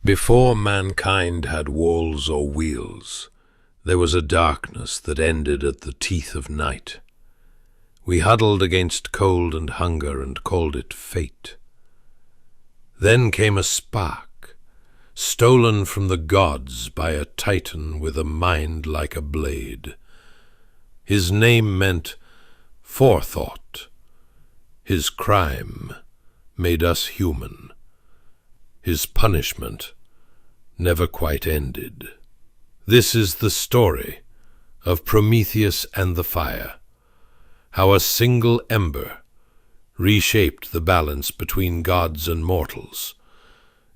Before mankind had walls or wheels, there was a darkness that ended at the teeth of night. We huddled against cold and hunger and called it fate. Then came a spark, stolen from the gods by a titan with a mind like a blade. His name meant forethought. His crime made us human. His punishment never quite ended. This is the story of Prometheus and the fire, how a single ember reshaped the balance between gods and mortals,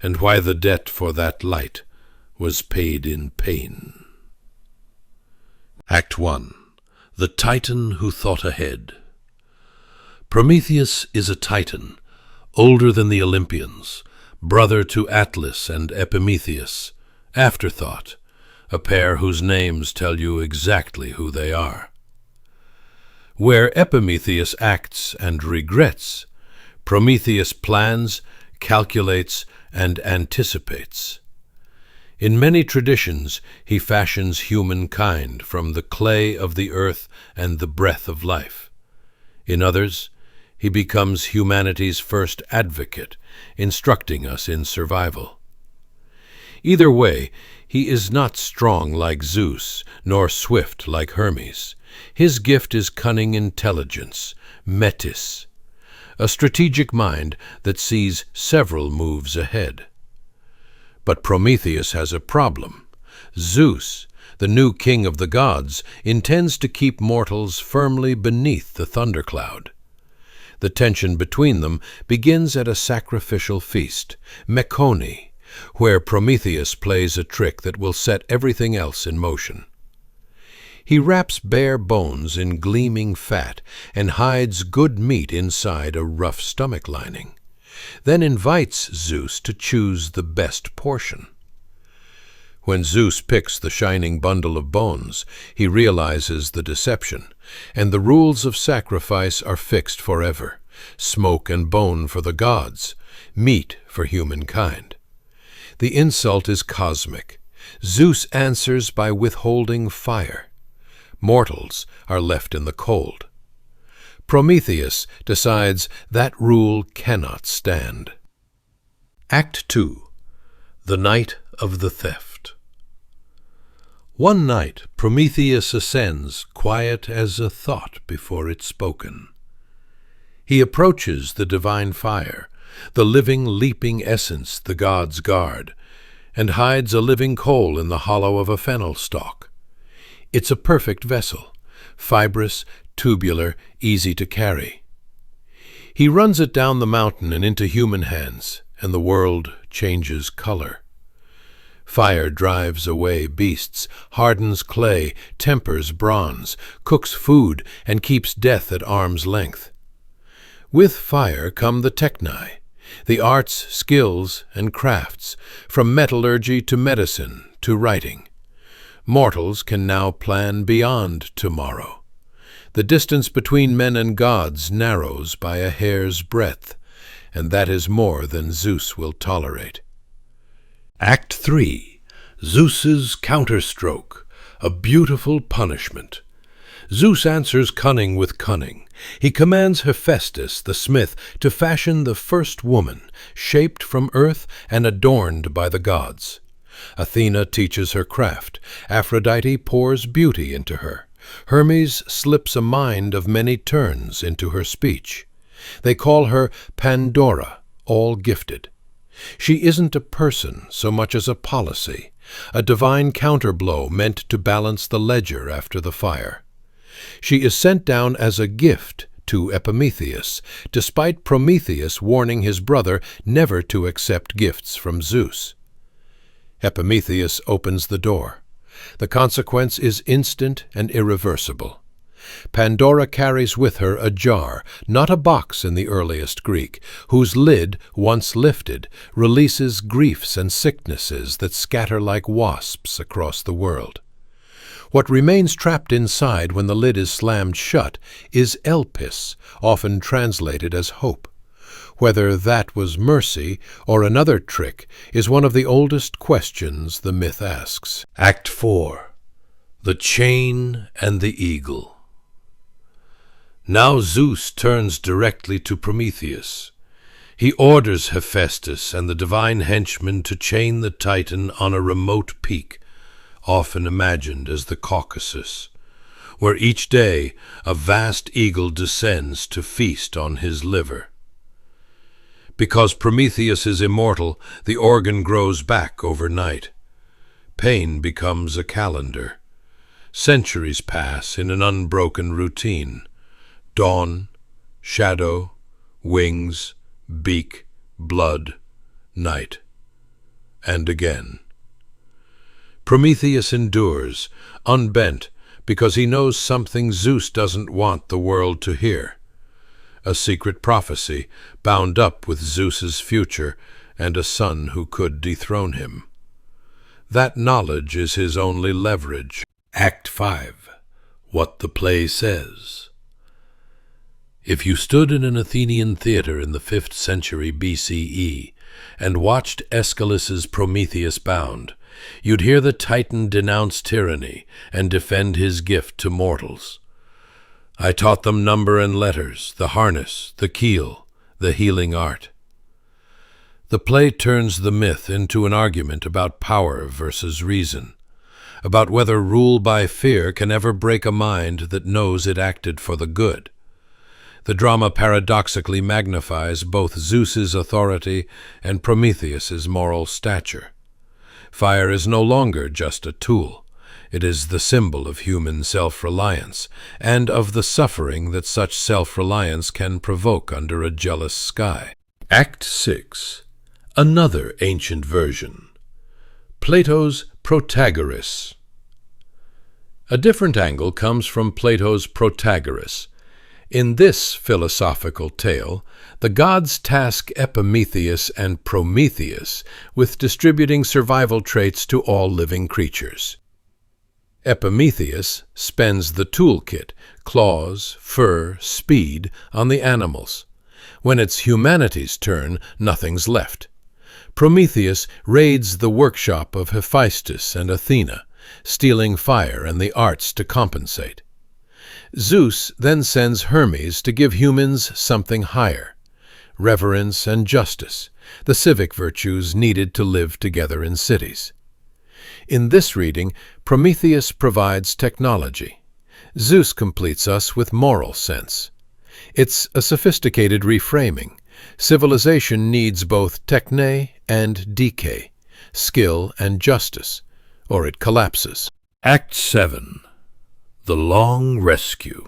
and why the debt for that light was paid in pain. Act 1. The Titan Who Thought Ahead. Prometheus is a Titan, older than the Olympians, brother to Atlas and Epimetheus, afterthought, a pair whose names tell you exactly who they are. Where Epimetheus acts and regrets, Prometheus plans, calculates, and anticipates. In many traditions, he fashions humankind from the clay of the earth and the breath of life. In others, he becomes humanity's first advocate, instructing us in survival. Either way, he is not strong like Zeus, nor swift like Hermes. His gift is cunning intelligence, metis, a strategic mind that sees several moves ahead. But Prometheus has a problem. Zeus, the new king of the gods, intends to keep mortals firmly beneath the thundercloud. The tension between them begins at a sacrificial feast, Mecone, where Prometheus plays a trick that will set everything else in motion. He wraps bare bones in gleaming fat and hides good meat inside a rough stomach lining, then invites Zeus to choose the best portion. When Zeus picks the shining bundle of bones, he realizes the deception, and the rules of sacrifice are fixed forever: smoke and bone for the gods, meat for humankind. The insult is cosmic. Zeus answers by withholding fire. Mortals are left in the cold. Prometheus decides that rule cannot stand. Act 2. The Night of the Theft. One night Prometheus ascends, quiet as a thought before it's spoken. He approaches the divine fire, the living, leaping essence the gods guard, and hides a living coal in the hollow of a fennel stalk. It's a perfect vessel, fibrous, tubular, easy to carry. He runs it down the mountain and into human hands, and the world changes color. Fire drives away beasts, hardens clay, tempers bronze, cooks food, and keeps death at arm's length. With fire come the Technai, the arts, skills, and crafts, from metallurgy to medicine to writing. Mortals can now plan beyond tomorrow. The distance between men and gods narrows by a hair's breadth, and that is more than Zeus will tolerate. Act 3. Zeus's Counterstroke, a beautiful punishment. Zeus answers cunning with cunning. He commands Hephaestus, the smith, to fashion the first woman, shaped from earth and adorned by the gods. Athena teaches her craft. Aphrodite pours beauty into her. Hermes slips a mind of many turns into her speech. They call her Pandora, all gifted. She isn't a person so much as a policy, a divine counterblow meant to balance the ledger after the fire. She is sent down as a gift to Epimetheus, despite Prometheus warning his brother never to accept gifts from Zeus. Epimetheus opens the door. The consequence is instant and irreversible. Pandora carries with her a jar, not a box in the earliest Greek, whose lid, once lifted, releases griefs and sicknesses that scatter like wasps across the world. What remains trapped inside when the lid is slammed shut is elpis, often translated as hope. Whether that was mercy or another trick is one of the oldest questions the myth asks. Act 4. The Chain and the Eagle. Now Zeus turns directly to Prometheus. He orders Hephaestus and the divine henchmen to chain the Titan on a remote peak, often imagined as the Caucasus, where each day a vast eagle descends to feast on his liver. Because Prometheus is immortal, the organ grows back overnight. Pain becomes a calendar. Centuries pass in an unbroken routine. Dawn, shadow, wings, beak, blood, night, and again. Prometheus endures, unbent, because he knows something Zeus doesn't want the world to hear. A secret prophecy bound up with Zeus's future and a son who could dethrone him. That knowledge is his only leverage. Act 5. What the Play Says. If you stood in an Athenian theater in the 5th century BCE and watched Aeschylus's Prometheus Bound, you'd hear the Titan denounce tyranny and defend his gift to mortals. I taught them number and letters, the harness, the keel, the healing art. The play turns the myth into an argument about power versus reason, about whether rule by fear can ever break a mind that knows it acted for the good. The drama paradoxically magnifies both Zeus's authority and Prometheus's moral stature. Fire is no longer just a tool. It is the symbol of human self-reliance, and of the suffering that such self-reliance can provoke under a jealous sky. Act 6. Another ancient version. Plato's Protagoras. A different angle comes from Plato's Protagoras. In this philosophical tale, the gods task Epimetheus and Prometheus with distributing survival traits to all living creatures. Epimetheus spends the toolkit, claws, fur, speed, on the animals. When it's humanity's turn, nothing's left. Prometheus raids the workshop of Hephaestus and Athena, stealing fire and the arts to compensate. Zeus then sends Hermes to give humans something higher, reverence and justice, the civic virtues needed to live together in cities. In this reading, Prometheus provides technology. Zeus completes us with moral sense. It's a sophisticated reframing. Civilization needs both technai and decay, skill and justice, or it collapses. Act 7. The Long Rescue.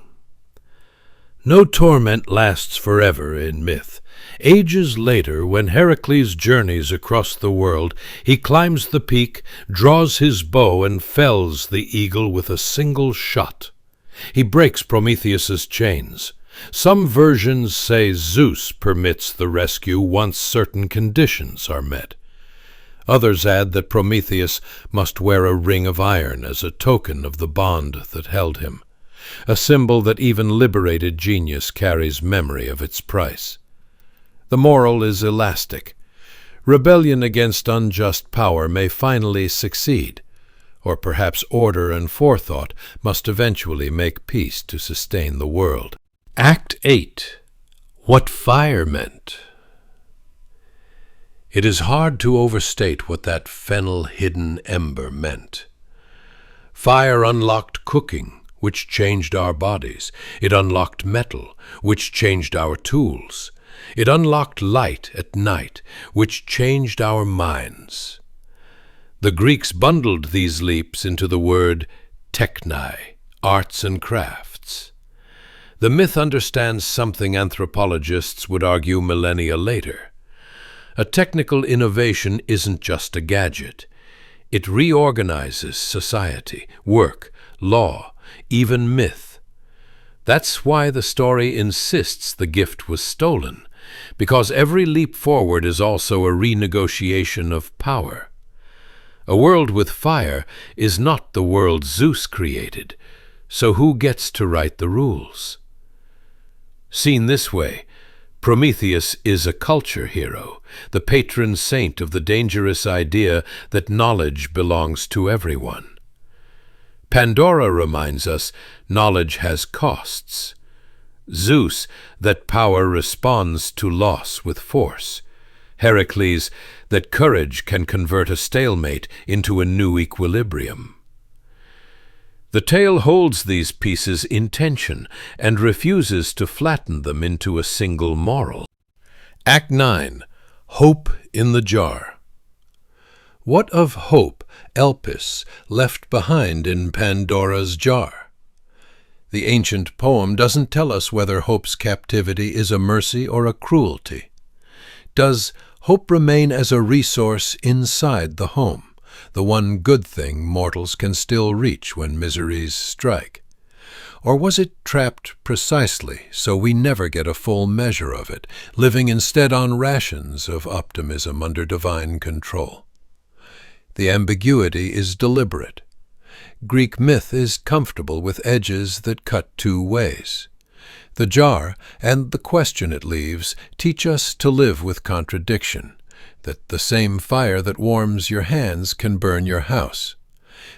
No torment lasts forever in myth. Ages later, when Heracles journeys across the world, he climbs the peak, draws his bow, and fells the eagle with a single shot. He breaks Prometheus's chains. Some versions say Zeus permits the rescue once certain conditions are met. Others add that Prometheus must wear a ring of iron as a token of the bond that held him, a symbol that even liberated genius carries memory of its price. The moral is elastic. Rebellion against unjust power may finally succeed, or perhaps order and forethought must eventually make peace to sustain the world. Act 8. What Fire Meant. It is hard to overstate what that Fennel hidden ember meant. Fire unlocked cooking, which changed our bodies. It unlocked metal, which changed our tools. It unlocked light at night, which changed our minds. The Greeks bundled these leaps into the word Technai, arts and crafts. The myth understands something anthropologists would argue millennia later. A technical innovation isn't just a gadget. It reorganizes society, work, law, even myth. That's why the story insists the gift was stolen, because every leap forward is also a renegotiation of power. A world with fire is not the world Zeus created, so who gets to write the rules? Seen this way, Prometheus is a culture hero, the patron saint of the dangerous idea that knowledge belongs to everyone. Pandora reminds us knowledge has costs. Zeus, that power responds to loss with force. Heracles, that courage can convert a stalemate into a new equilibrium. The tale holds these pieces in tension and refuses to flatten them into a single moral. Act 9. Hope in the Jar. What of hope Elpis left behind in Pandora's jar? The ancient poem doesn't tell us whether hope's captivity is a mercy or a cruelty. Does hope remain as a resource inside the home, the one good thing mortals can still reach when miseries strike? Or was it trapped precisely so we never get a full measure of it, living instead on rations of optimism under divine control? The ambiguity is deliberate. Greek myth is comfortable with edges that cut two ways. The jar and the question it leaves teach us to live with contradiction, that the same fire that warms your hands can burn your house,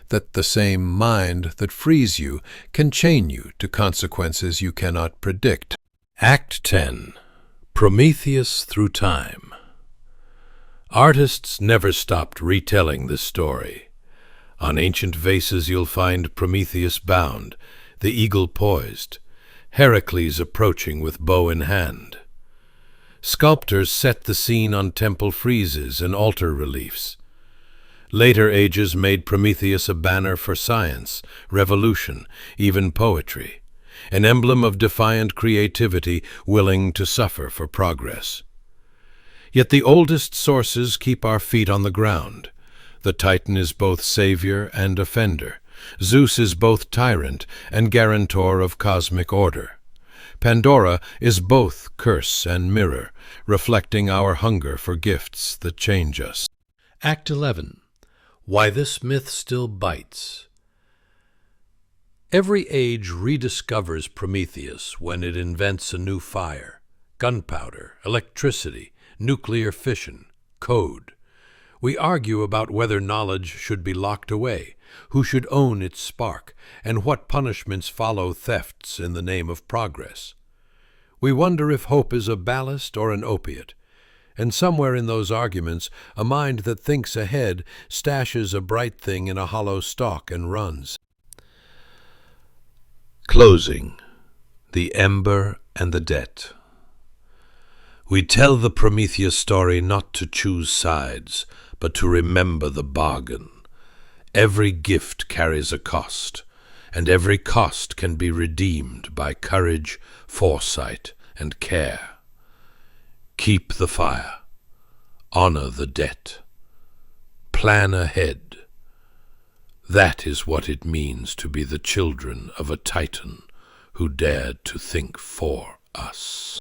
that the same mind that frees you can chain you to consequences you cannot predict. Act 10. Prometheus through time. Artists never stopped retelling this story. On ancient vases you'll find Prometheus bound, the eagle poised, Heracles approaching with bow in hand. Sculptors set the scene on temple friezes and altar reliefs. Later ages made Prometheus a banner for science, revolution, even poetry, an emblem of defiant creativity willing to suffer for progress. Yet the oldest sources keep our feet on the ground. The Titan is both savior and offender. Zeus is both tyrant and guarantor of cosmic order. Pandora is both curse and mirror, reflecting our hunger for gifts that change us. Act 11. Why this myth still bites. Every age rediscovers Prometheus when it invents a new fire, gunpowder, electricity, nuclear fission, code. We argue about whether knowledge should be locked away, who should own its spark, and what punishments follow thefts in the name of progress. We wonder if hope is a ballast or an opiate, and somewhere in those arguments, a mind that thinks ahead stashes a bright thing in a hollow stalk and runs. Closing. The Ember and the Debt. We tell the Prometheus story not to choose sides, but to remember the bargain. Every gift carries a cost, and every cost can be redeemed by courage, foresight, and care. Keep the fire. Honor the debt. Plan ahead. That is what it means to be the children of a Titan who dared to think for us.